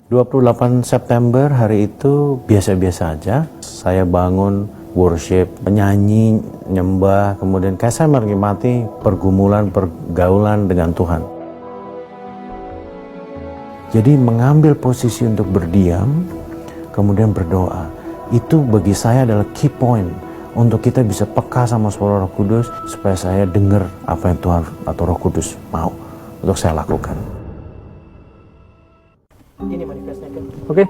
28 September hari itu biasa-biasa aja. Saya bangun, worship, menyanyi, nyembah, kemudian kayak saya menikmati pergumulan, pergaulan dengan Tuhan. Jadi mengambil posisi untuk berdiam, kemudian berdoa, itu bagi saya adalah key point untuk kita bisa peka sama suara Roh Kudus, supaya saya dengar apa yang Tuhan atau Roh Kudus mau untuk saya lakukan. Ini manifestnya kan? Oke.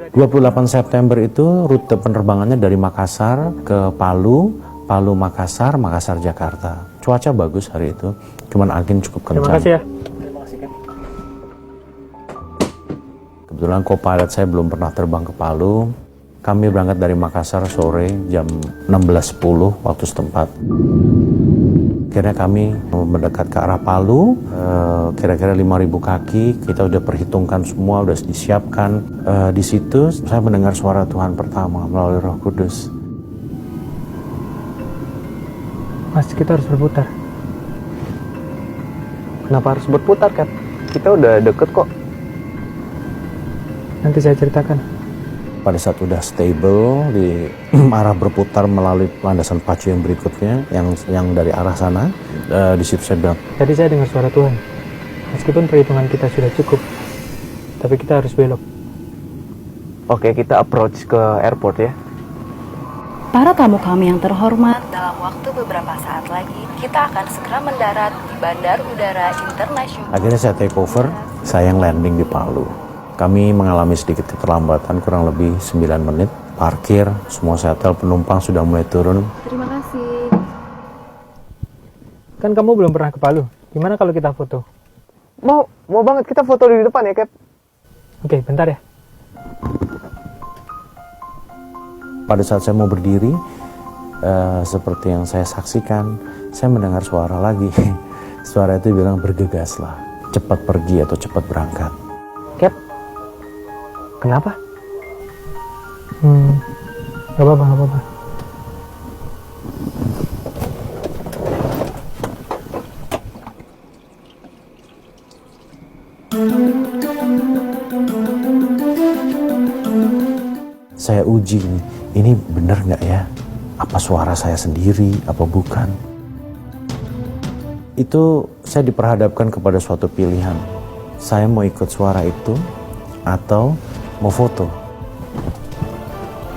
28 September itu rute penerbangannya dari Makassar ke Palu, Palu Makassar, Makassar Jakarta. Cuaca bagus hari itu, cuman angin cukup kencang. Terima kasih ya. Terima kasih kan. Kebetulan co-pilot saya belum pernah terbang ke Palu. Kami berangkat dari Makassar sore jam 16.10 waktu setempat. Akhirnya kami mendekat ke arah Palu, kira-kira 5.000 kaki. Kita udah perhitungkan semua, udah disiapkan. Di situ saya mendengar suara Tuhan pertama melalui Roh Kudus. Mas, kita harus berputar. Kenapa harus berputar, Kat? Kita udah deket kok. Nanti saya ceritakan. Pada saat udah stable di arah berputar melalui landasan pacu yang berikutnya, yang dari arah sana, di situ saya bilang, Tadi saya dengar suara Tuhan. Meskipun perhitungan kita sudah cukup, tapi kita harus belok. Oke, kita approach ke airport ya. Para tamu kami yang terhormat, dalam waktu beberapa saat lagi, kita akan segera mendarat di Bandar Udara Internasional. akhirnya saya take over, saya yang landing di Palu. Kami mengalami sedikit keterlambatan, kurang lebih 9 menit. Parkir, semua settle, penumpang sudah mulai turun. Terima kasih. Kan kamu belum pernah ke Palu. Gimana kalau kita foto? Mau banget kita foto di depan ya, Kat? Oke, bentar ya. Pada saat saya mau berdiri, seperti yang saya saksikan, saya mendengar suara lagi. Suara itu bilang, bergegaslah, cepat pergi atau cepat berangkat. Kat, kenapa? Gak apa-apa. Saya uji nih, ini benar nggak ya? Apa suara saya sendiri, apa bukan? Itu saya diperhadapkan kepada suatu pilihan. Saya mau ikut suara itu, atau mau foto.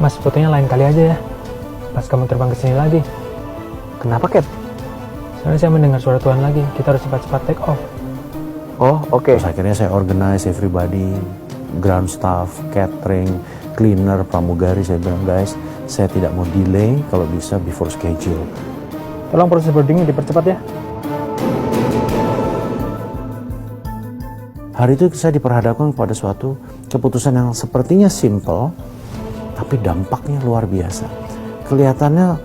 Mas, fotonya lain kali aja ya. Pas kamu terbang ke sini lagi. Kenapa, Kat? Soalnya saya mendengar suara Tuhan lagi. Kita harus cepat-cepat take off. Oh, oke. Terus akhirnya saya organize everybody, ground staff, catering, cleaner, pramugari. Saya bilang, guys, saya tidak mau delay, kalau bisa before schedule. Tolong proses boardingnya dipercepat ya. Hari itu saya diperhadapkan pada suatu keputusan yang sepertinya simple, tapi dampaknya luar biasa. Kelihatannya,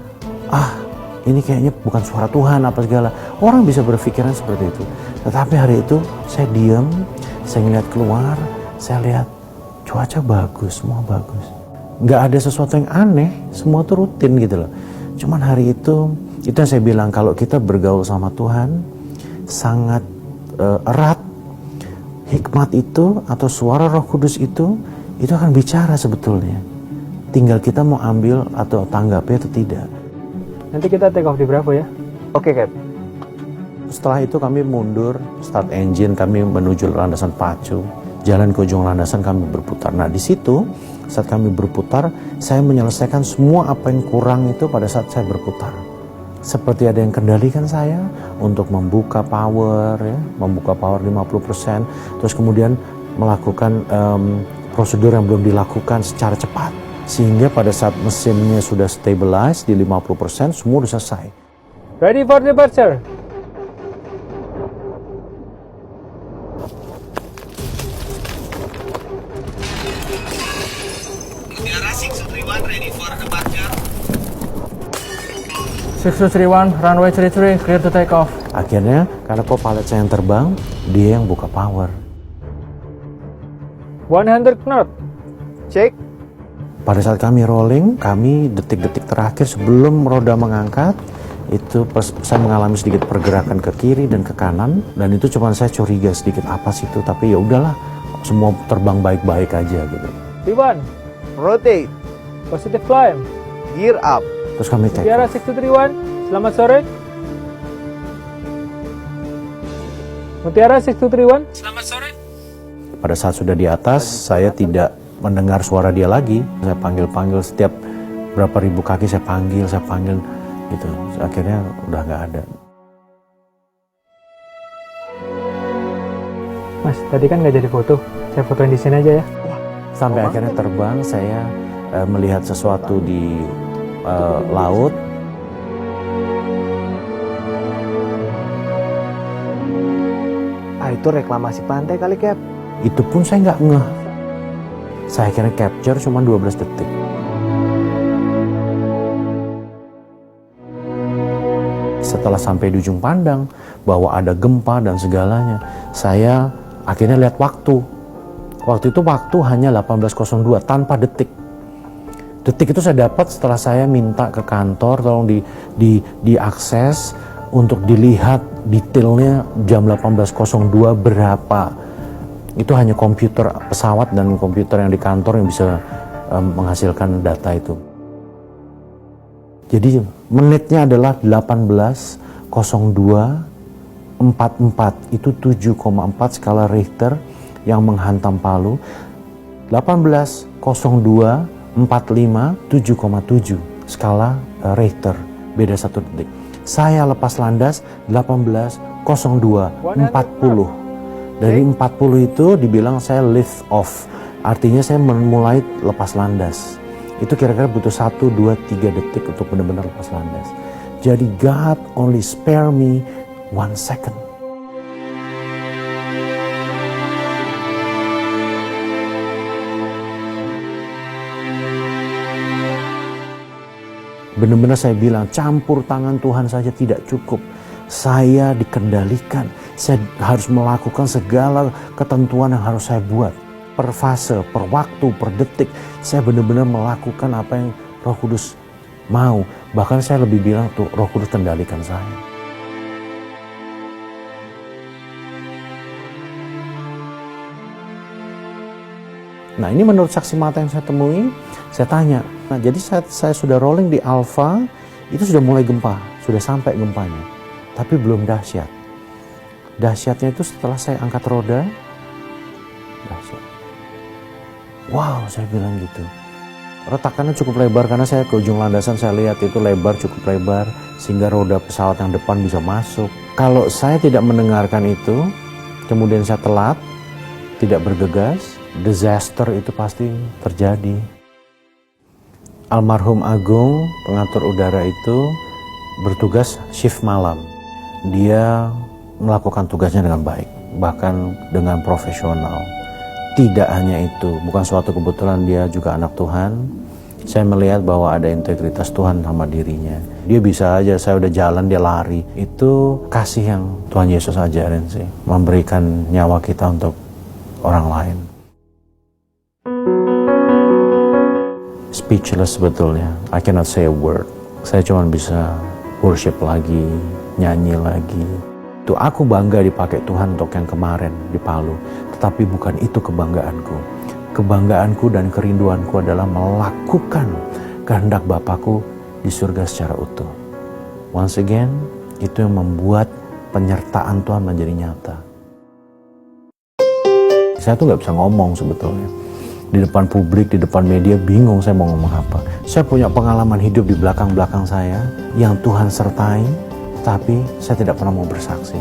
ini kayaknya bukan suara Tuhan apa segala. Orang bisa berpikiran seperti itu. Tetapi hari itu saya diam, saya ngeliat keluar, saya lihat cuaca bagus, semua bagus. Nggak ada sesuatu yang aneh, semua tuh rutin gitu loh. Cuman hari itu yang saya bilang, kalau kita bergaul sama Tuhan, sangat erat. Hikmat itu atau suara Roh Kudus itu akan bicara sebetulnya. Tinggal kita mau ambil atau tanggapi atau tidak. Nanti kita take off di Bravo ya. Oke, Kat. Setelah itu kami mundur, start engine, kami menuju landasan pacu. Jalan ke ujung landasan, kami berputar. Nah, di situ saat kami berputar, saya menyelesaikan semua apa yang kurang itu pada saat saya berputar. Seperti ada yang kendalikan saya untuk membuka power, ya, membuka power 50%, terus kemudian melakukan prosedur yang belum dilakukan secara cepat. Sehingga pada saat mesinnya sudah stabilize di 50%, semua sudah selesai. Ready for departure. Mutiara 631 ready for departure. 6231, runway 33, clear to take off. Akhirnya, karena co-pilot saya yang terbang, dia yang buka power. 100 knot. Cek. Pada saat kami rolling, kami detik-detik terakhir sebelum roda mengangkat, itu saya mengalami sedikit pergerakan ke kiri dan ke kanan, dan itu cuma saya curiga sedikit apa sih itu, tapi ya udahlah, semua terbang baik-baik aja gitu. Triwan, Rotate. positive climb. Gear up. Terus kami take Mutiara off. 6231, selamat sore. Mutiara 6231, selamat sore. Pada saat sudah di atas, saya tidak mendengar suara dia lagi. Saya panggil-panggil setiap berapa ribu kaki saya panggil gitu. Akhirnya udah nggak ada. Mas, tadi kan nggak jadi foto. Saya fotoin di sini aja ya. Sampai akhirnya terbang, saya melihat sesuatu di laut. Itu reklamasi pantai kali, Cap. Itu pun saya nggak ngeh. Saya akhirnya capture cuma 12 detik. Setelah sampai di ujung pandang bahwa ada gempa dan segalanya, saya akhirnya lihat waktu. Waktu itu waktu hanya 18.02 tanpa detik. Detik itu saya dapat setelah saya minta ke kantor tolong diakses untuk dilihat detailnya jam 18.02 berapa. Itu hanya komputer pesawat dan komputer yang di kantor yang bisa menghasilkan data itu. Jadi menitnya adalah 18.02.44, itu 7,4 skala Richter yang menghantam Palu. 18.02.45 7,7 skala Richter, beda 1 detik. Saya lepas landas 18.02.40. Dari 40 itu dibilang saya lift off, artinya saya mulai lepas landas. Itu kira-kira butuh 1, 2, 3 detik untuk benar-benar lepas landas. Jadi God only spare me 1 second. Benar-benar saya bilang, campur tangan Tuhan saja tidak cukup. Saya dikendalikan. Saya harus melakukan segala ketentuan yang harus saya buat. Per fase, per waktu, per detik. Saya benar-benar melakukan apa yang Roh Kudus mau. Bahkan saya lebih bilang, tuh Roh Kudus kendalikan saya. Nah, ini menurut saksi mata yang saya temui, saya tanya. Nah, jadi saya sudah rolling di Alpha, itu sudah mulai gempa, sudah sampai gempanya. Tapi belum dahsyat. Dahsyatnya itu setelah saya angkat roda, dahsyat. Wow, saya bilang gitu. Retakannya cukup lebar karena saya ke ujung landasan, saya lihat itu lebar, cukup lebar, sehingga roda pesawat yang depan bisa masuk. Kalau saya tidak mendengarkan itu, kemudian saya telat, tidak bergegas, disaster itu pasti terjadi. Almarhum Agung, pengatur udara itu, bertugas shift malam. Dia melakukan tugasnya dengan baik, bahkan dengan profesional. Tidak hanya itu, bukan suatu kebetulan dia juga anak Tuhan. Saya melihat bahwa ada integritas Tuhan sama dirinya. Dia bisa aja, saya udah jalan, dia lari. Itu kasih yang Tuhan Yesus ajarin sih, memberikan nyawa kita untuk orang lain. Speechless sebetulnya, I cannot say a word. Saya cuma bisa worship lagi, nyanyi lagi. Itu aku bangga dipakai Tuhan untuk yang kemarin di Palu. Tetapi bukan itu kebanggaanku. Kebanggaanku dan kerinduanku adalah melakukan kehendak Bapakku di surga secara utuh. Once again, itu yang membuat penyertaan Tuhan menjadi nyata. Saya tuh gak bisa ngomong sebetulnya. Di depan publik, di depan media, bingung saya mau ngomong apa. Saya punya pengalaman hidup di belakang-belakang saya yang Tuhan sertai, tapi saya tidak pernah mau bersaksi.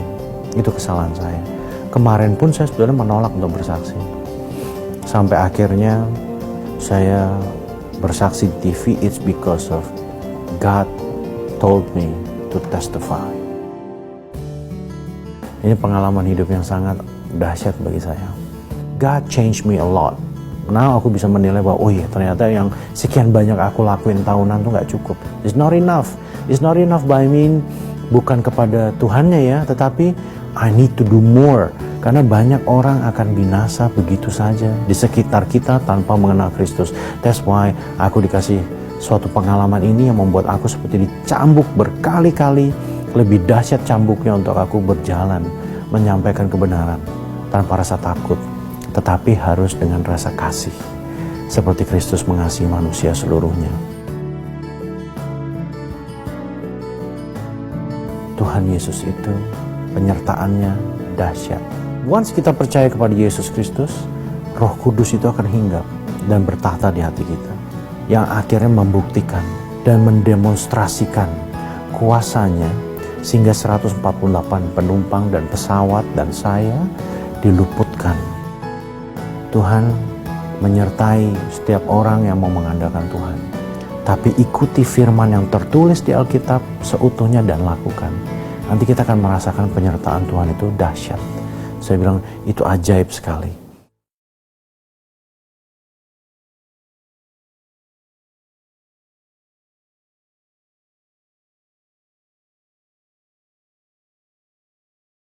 Itu kesalahan saya. Kemarin pun saya sebenarnya menolak untuk bersaksi. Sampai akhirnya saya bersaksi di TV, it's because of God told me to testify. Ini pengalaman hidup yang sangat dahsyat bagi saya. God changed me a lot. Nah, aku bisa menilai bahwa, oh iya, ternyata yang sekian banyak aku lakuin tahunan tuh gak cukup. It's not enough. It's not enough by mean bukan kepada Tuhannya ya, tetapi I need to do more. Karena banyak orang akan binasa begitu saja di sekitar kita tanpa mengenal Kristus. That's why aku dikasih suatu pengalaman ini yang membuat aku seperti dicambuk berkali-kali. Lebih dahsyat cambuknya untuk aku berjalan, menyampaikan kebenaran tanpa rasa takut, tetapi harus dengan rasa kasih, seperti Kristus mengasihi manusia seluruhnya. Tuhan Yesus itu penyertaannya dahsyat. Once kita percaya kepada Yesus Kristus, Roh Kudus itu akan hinggap dan bertahta di hati kita, yang akhirnya membuktikan dan mendemonstrasikan kuasanya sehingga 148 penumpang dan pesawat dan saya diluputkan. Tuhan menyertai setiap orang yang mau mengandalkan Tuhan. Tapi ikuti firman yang tertulis di Alkitab seutuhnya dan lakukan. Nanti kita akan merasakan penyertaan Tuhan itu dahsyat. Saya bilang itu ajaib sekali.